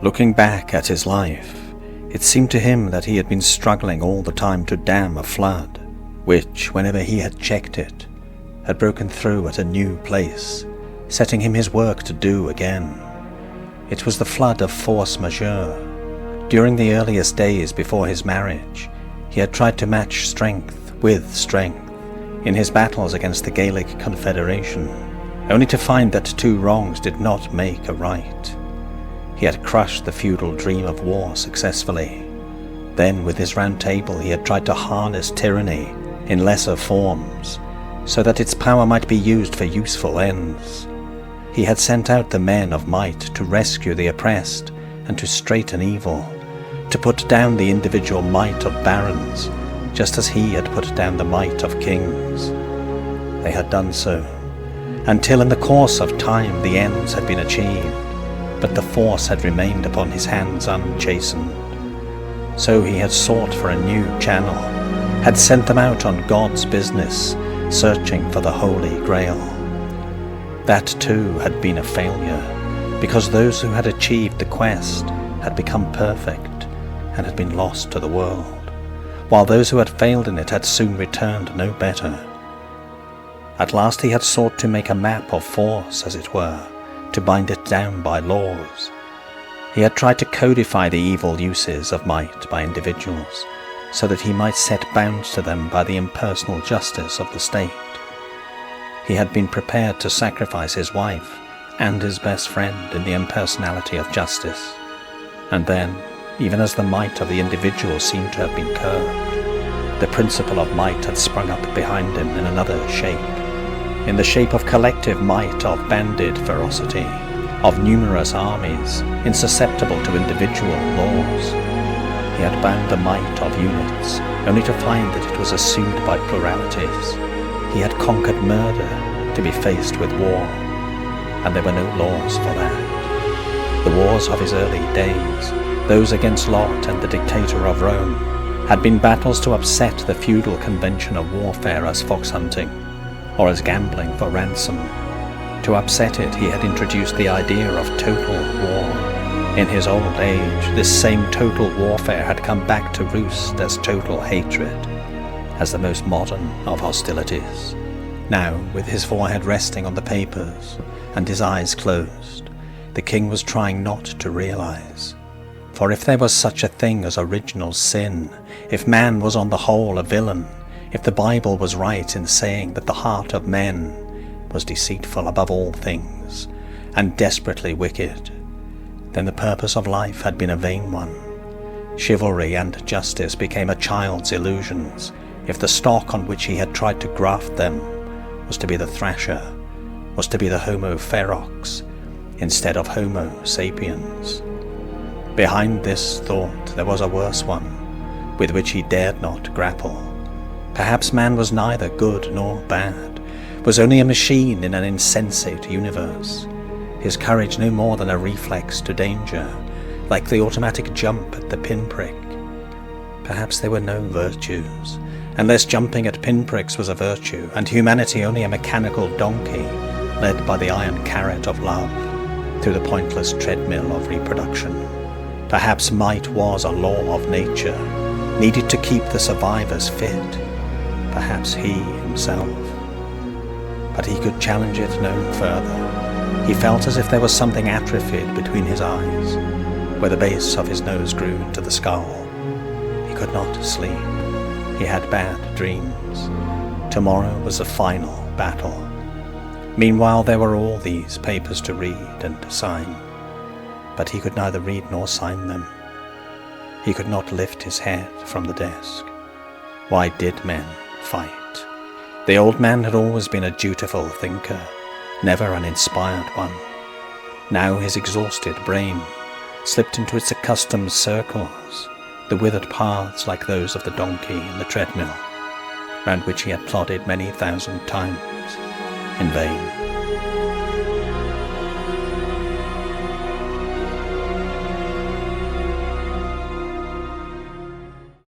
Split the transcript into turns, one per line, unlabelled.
Looking back at his life, it seemed to him that he had been struggling all the time to dam a flood, which, whenever he had checked it, had broken through at a new place, setting him his work to do again. It was the flood of force majeure. During the earliest days before his marriage, he had tried to match strength with strength in his battles against the Gaelic Confederation, only to find that two wrongs did not make a right. He had crushed the feudal dream of war successfully. Then, with his Round Table, he had tried to harness tyranny in lesser forms, so that its power might be used for useful ends. He had sent out the men of might to rescue the oppressed and to straighten evil, to put down the individual might of barons, just as he had put down the might of kings. They had done so, until in the course of time the ends had been achieved, but the force had remained upon his hands unchastened. So he had sought for a new channel, had sent them out on God's business, searching for the Holy Grail. That too had been a failure, because those who had achieved the quest had become perfect and had been lost to the world, while those who had failed in it had soon returned no better. At last he had sought to make a map of force, as it were, to bind it down by laws. He had tried to codify the evil uses of might by individuals, so that he might set bounds to them by the impersonal justice of the state. He had been prepared to sacrifice his wife and his best friend in the impersonality of justice. And then, even as the might of the individual seemed to have been curbed, the principle of might had sprung up behind him in another shape, in the shape of collective might of banded ferocity, of numerous armies, insusceptible to individual laws. He had bound the might of units, only to find that it was assumed by pluralities. He had conquered murder to be faced with war, and there were no laws for that. The wars of his early days, those against Lot and the dictator of Rome, had been battles to upset the feudal convention of warfare as fox hunting, or as gambling for ransom. To upset it, he had introduced the idea of total war. In his old age, this same total warfare had come back to roost as total hatred, as the most modern of hostilities. Now, with his forehead resting on the papers and his eyes closed, the king was trying not to realize. For if there was such a thing as original sin, if man was on the whole a villain, if the Bible was right in saying that the heart of men was deceitful above all things and desperately wicked, then the purpose of life had been a vain one. Chivalry and justice became a child's illusions if the stock on which he had tried to graft them was to be the thrasher, was to be the Homo ferox instead of Homo sapiens. Behind this thought there was a worse one, with which he dared not grapple. Perhaps man was neither good nor bad, was only a machine in an insensate universe, his courage no more than a reflex to danger, like the automatic jump at the pinprick. Perhaps there were no virtues, unless jumping at pinpricks was a virtue, and humanity only a mechanical donkey led by the iron carrot of love through the pointless treadmill of reproduction. Perhaps might was a law of nature, needed to keep the survivors fit, perhaps he himself. But he could challenge it no further. He felt as if there was something atrophied between his eyes, where the base of his nose grew into the skull. He could not sleep. He had bad dreams. Tomorrow was the final battle. Meanwhile there were all these papers to read and to sign, but he could neither read nor sign them. He could not lift his head from the desk. Why did men fight? The old man had always been a dutiful thinker, never an inspired one. Now his exhausted brain slipped into its accustomed circles, the withered paths like those of the donkey in the treadmill, round which he had plodded many thousand times in vain.